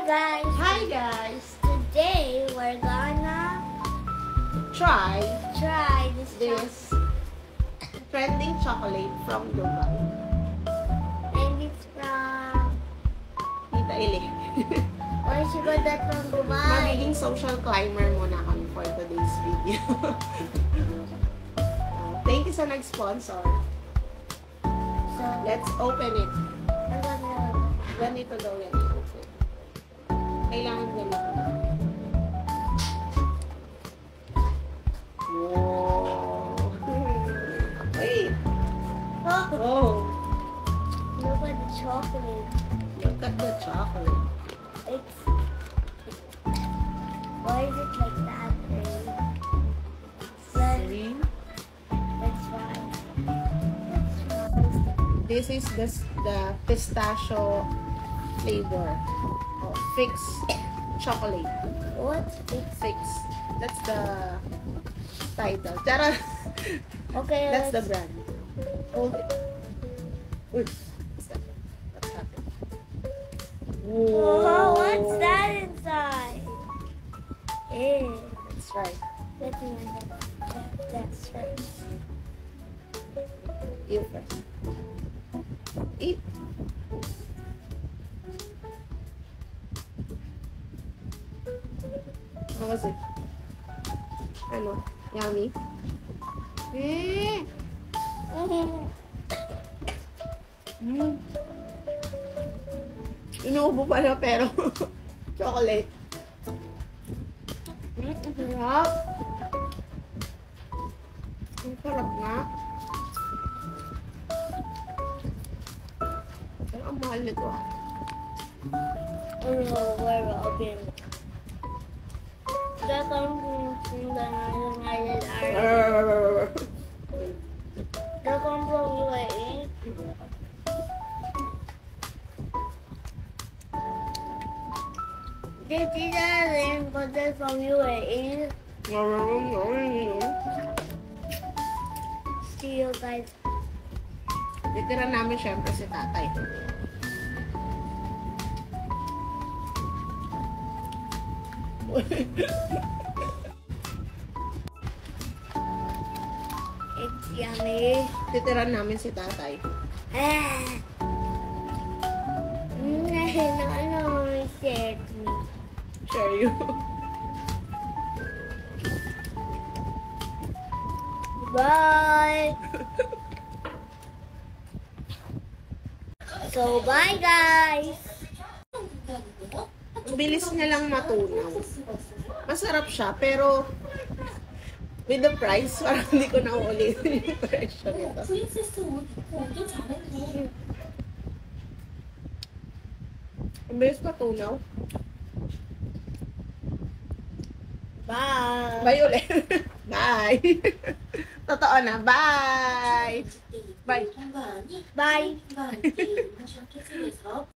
Hi guys! Today we're gonna Try try this trending chocolate from Dubai. and it's from Tita Ili. where she got that from Dubai. Magiging social climber muna kami for today's video. Thank you sa nag-sponsor. So Let's open it. I'm gonna Ganito daw yan i-open. Kailangan ganito. Wow! Wait! Oh! look at the chocolate. Look at the chocolate. It's why is it like that? See? Let's try. This is the pistachio flavor. Oh, Fix chocolate. What's it? Fix. That's the title. Tara! Okay, That's the let's brand. Hold it. Uy! What's happened? Oh, what's that inside? Ew. That's right. That's right. You first. Eat. How was it? Ano? Yummy? Mm. Inuubo pala pero chocolate. Ang sarap. Ang sarap nga. Pero ang mahal nito ah. Oh, we're open. That comes from the United Arab. That comes from UAE. Did you that and got that from UAE? See you guys. Titira namin syempre si tatay. It's yummy. Titira namin si tatay. No, share to me. Share you. Bye. So, bye guys. Ang bilis niya lang matunaw. Masarap siya, pero with the price, parang hindi ko na uulitin yung presyo nito. Ang bilis matunaw. Bye. Bye ulit. Bye. Totoo na. Bye. Bye. Bye.